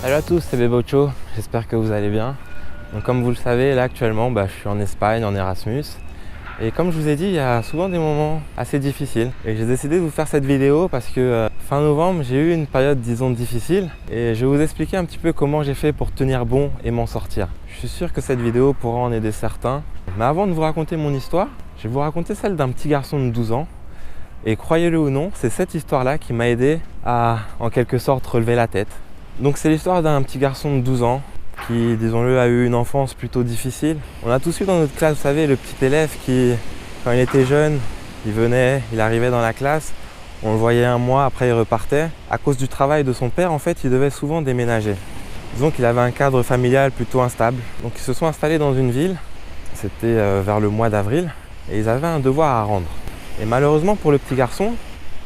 Salut à tous, c'est Bebocho, j'espère que vous allez bien. Donc comme vous le savez, là actuellement, je suis en Espagne, en Erasmus. Et comme je vous ai dit, il y a souvent des moments assez difficiles. Et j'ai décidé de vous faire cette vidéo parce que fin novembre, j'ai eu une période, disons, difficile. Et je vais vous expliquer un petit peu comment j'ai fait pour tenir bon et m'en sortir. Je suis sûr que cette vidéo pourra en aider certains. Mais avant de vous raconter mon histoire, je vais vous raconter celle d'un petit garçon de 12 ans. Et croyez-le ou non, c'est cette histoire-là qui m'a aidé à, en quelque sorte, relever la tête. Donc c'est l'histoire d'un petit garçon de 12 ans qui, disons-le, a eu une enfance plutôt difficile. On a tous eu dans notre classe, vous savez, le petit élève qui, quand il était jeune, il arrivait dans la classe, on le voyait un mois, après il repartait. À cause du travail de son père, en fait, il devait souvent déménager. Disons qu'il avait un cadre familial plutôt instable. Donc ils se sont installés dans une ville, c'était vers le mois d'avril, et ils avaient un devoir à rendre. Et malheureusement pour le petit garçon,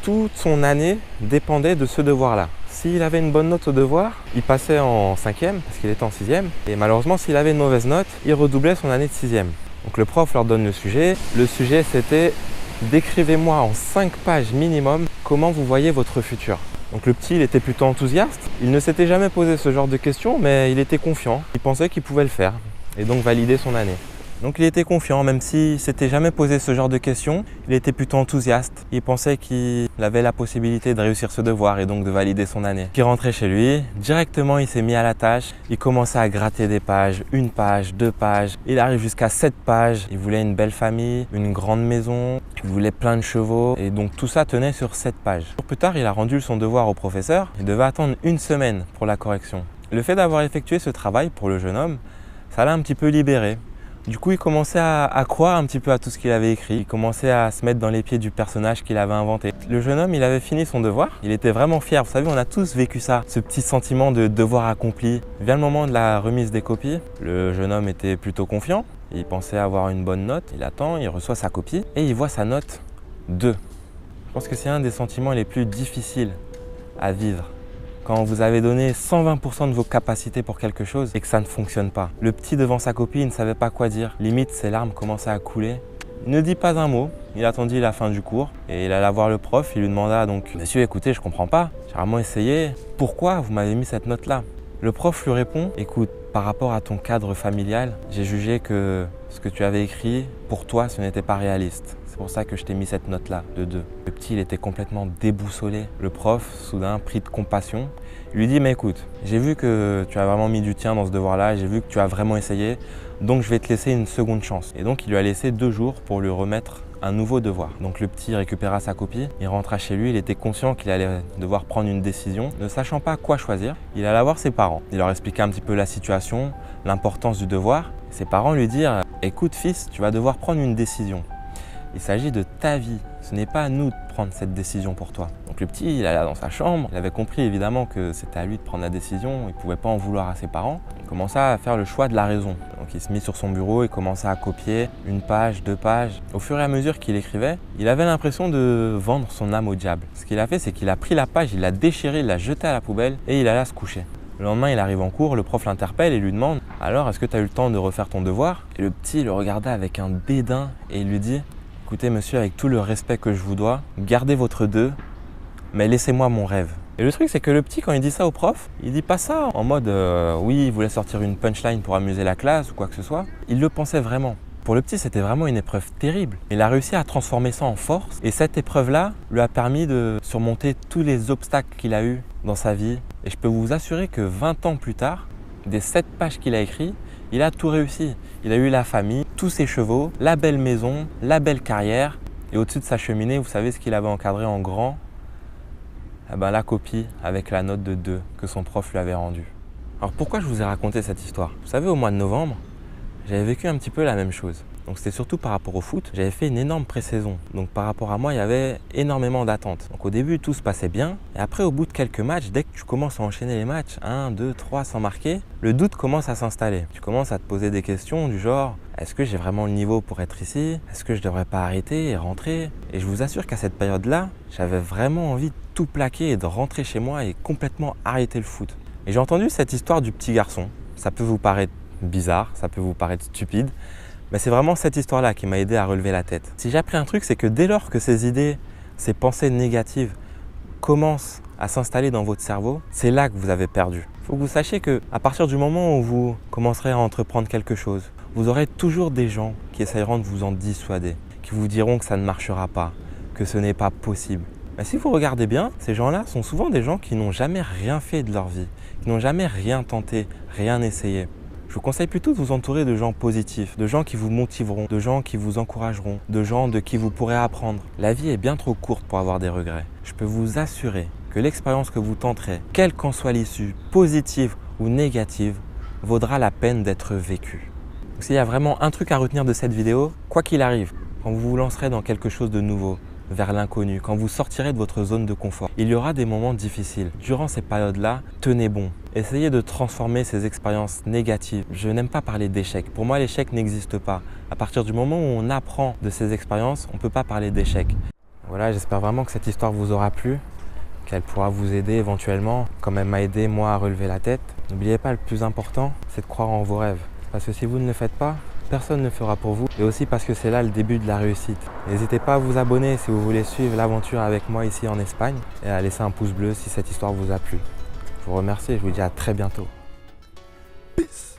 toute son année dépendait de ce devoir-là. S'il avait une bonne note au devoir, il passait en 5e parce qu'il était en 6e. Et malheureusement, s'il avait une mauvaise note, il redoublait son année de 6e. Donc le prof leur donne le sujet. Le sujet, c'était « Décrivez-moi en 5 pages minimum comment vous voyez votre futur ». Donc le petit, il était plutôt enthousiaste. Il ne s'était jamais posé ce genre de questions, mais il était confiant. Il pensait qu'il pouvait le faire et donc valider son année. Donc il était confiant, même s'il ne s'était jamais posé ce genre de questions, il était plutôt enthousiaste. Il pensait qu'il avait la possibilité de réussir ce devoir et donc de valider son année. Il rentrait chez lui, directement il s'est mis à la tâche, il commençait à gratter des pages, 1 page, 2 pages, il arrive jusqu'à 7 pages. Il voulait une belle famille, une grande maison, il voulait plein de chevaux et donc tout ça tenait sur 7 pages. Plus tard, il a rendu son devoir au professeur, il devait attendre 1 semaine pour la correction. Le fait d'avoir effectué ce travail pour le jeune homme, ça l'a un petit peu libéré. Du coup, il commençait à croire un petit peu à tout ce qu'il avait écrit. Il commençait à se mettre dans les pieds du personnage qu'il avait inventé. Le jeune homme, il avait fini son devoir. Il était vraiment fier. Vous savez, on a tous vécu ça, ce petit sentiment de devoir accompli. Vient le moment de la remise des copies. Le jeune homme était plutôt confiant. Il pensait avoir une bonne note. Il attend, il reçoit sa copie et il voit sa note 2. Je pense que c'est un des sentiments les plus difficiles à vivre. Quand vous avez donné 120% de vos capacités pour quelque chose et que ça ne fonctionne pas. Le petit devant sa copie, il ne savait pas quoi dire. Limite, ses larmes commençaient à couler. Il ne dit pas un mot. Il attendit la fin du cours et il alla voir le prof. Il lui demanda donc « Monsieur, écoutez, je ne comprends pas. J'ai vraiment essayé. Pourquoi vous m'avez mis cette note-là » Le prof lui répond « Écoute, par rapport à ton cadre familial, j'ai jugé que ce que tu avais écrit, pour toi, ce n'était pas réaliste. C'est pour ça que je t'ai mis cette note-là de 2. » Le petit, il était complètement déboussolé. Le prof, soudain, pris de compassion, il lui dit « Mais écoute, j'ai vu que tu as vraiment mis du tien dans ce devoir-là, j'ai vu que tu as vraiment essayé, donc je vais te laisser une seconde chance. » Et donc, il lui a laissé 2 jours pour lui remettre un nouveau devoir. Donc le petit récupéra sa copie, il rentra chez lui, il était conscient qu'il allait devoir prendre une décision. Ne sachant pas quoi choisir, il alla voir ses parents. Il leur expliqua un petit peu la situation, l'importance du devoir. Ses parents lui dirent « Écoute fils, tu vas devoir prendre une décision. Il s'agit de ta vie, ce n'est pas à nous de prendre cette décision pour toi. » Donc le petit, il alla dans sa chambre, il avait compris évidemment que c'était à lui de prendre la décision, il ne pouvait pas en vouloir à ses parents. Il commença à faire le choix de la raison. Donc il se mit sur son bureau, il commença à copier 1 page, 2 pages. Au fur et à mesure qu'il écrivait, il avait l'impression de vendre son âme au diable. Ce qu'il a fait, c'est qu'il a pris la page, il l'a déchirée, il l'a jetée à la poubelle et il alla se coucher. Le lendemain, il arrive en cours, le prof l'interpelle et lui demande « Alors, est-ce que tu as eu le temps de refaire ton devoir ?» Et le petit le regarda avec un dédain et il lui dit « Écoutez monsieur, avec tout le respect que je vous dois, gardez votre 2, mais laissez-moi mon rêve. » Et le truc, c'est que le petit, quand il dit ça au prof, il dit pas ça en mode oui, il voulait sortir une punchline pour amuser la classe ou quoi que ce soit. Il le pensait vraiment. Pour le petit, c'était vraiment une épreuve terrible. Il a réussi à transformer ça en force et cette épreuve-là lui a permis de surmonter tous les obstacles qu'il a eus dans sa vie. Et je peux vous assurer que 20 ans plus tard, des 7 pages qu'il a écrites, il a tout réussi. Il a eu la famille, tous ses chevaux, la belle maison, la belle carrière. Et au-dessus de sa cheminée, vous savez ce qu'il avait encadré en grand ? La copie avec la note de 2 que son prof lui avait rendue. Alors pourquoi je vous ai raconté cette histoire? Vous savez, au mois de novembre, j'avais vécu un petit peu la même chose. Donc c'était surtout par rapport au foot. J'avais fait une énorme pré-saison. Donc par rapport à moi, il y avait énormément d'attentes. Donc au début, tout se passait bien. Et après, au bout de quelques matchs, dès que tu commences à enchaîner les matchs, 1, 2, 3 sans marquer, le doute commence à s'installer. Tu commences à te poser des questions du genre « Est-ce que j'ai vraiment le niveau pour être ici? Est-ce que je ne devrais pas arrêter et rentrer ?» Et je vous assure qu'à cette période-là, j'avais vraiment envie de tout plaquer et de rentrer chez moi et complètement arrêter le foot. Et j'ai entendu cette histoire du petit garçon. Ça peut vous paraître bizarre, ça peut vous paraître stupide, mais c'est vraiment cette histoire-là qui m'a aidé à relever la tête. Si j'ai appris un truc, c'est que dès lors que ces idées, ces pensées négatives commencent à s'installer dans votre cerveau, c'est là que vous avez perdu. faut que vous sachiez qu'à partir du moment où vous commencerez à entreprendre quelque chose, vous aurez toujours des gens qui essayeront de vous en dissuader, qui vous diront que ça ne marchera pas, que ce n'est pas possible. Mais si vous regardez bien, ces gens-là sont souvent des gens qui n'ont jamais rien fait de leur vie, qui n'ont jamais rien tenté, rien essayé. Je vous conseille plutôt de vous entourer de gens positifs, de gens qui vous motiveront, de gens qui vous encourageront, de gens de qui vous pourrez apprendre. La vie est bien trop courte pour avoir des regrets. Je peux vous assurer que l'expérience que vous tenterez, quelle qu'en soit l'issue, positive ou négative, vaudra la peine d'être vécue. Donc, s'il y a vraiment un truc à retenir de cette vidéo, quoi qu'il arrive, quand vous vous lancerez dans quelque chose de nouveau, vers l'inconnu, quand vous sortirez de votre zone de confort, il y aura des moments difficiles. Durant ces périodes-là, tenez bon. Essayez de transformer ces expériences négatives. Je n'aime pas parler d'échec. Pour moi, l'échec n'existe pas. À partir du moment où on apprend de ces expériences, on ne peut pas parler d'échec. Voilà, j'espère vraiment que cette histoire vous aura plu, qu'elle pourra vous aider éventuellement, comme elle m'a aidé moi à relever la tête. N'oubliez pas, le plus important, c'est de croire en vos rêves. Parce que si vous ne le faites pas, personne ne le fera pour vous, et aussi parce que c'est là le début de la réussite. N'hésitez pas à vous abonner si vous voulez suivre l'aventure avec moi ici en Espagne, et à laisser un pouce bleu si cette histoire vous a plu. Je vous remercie et je vous dis à très bientôt. Peace.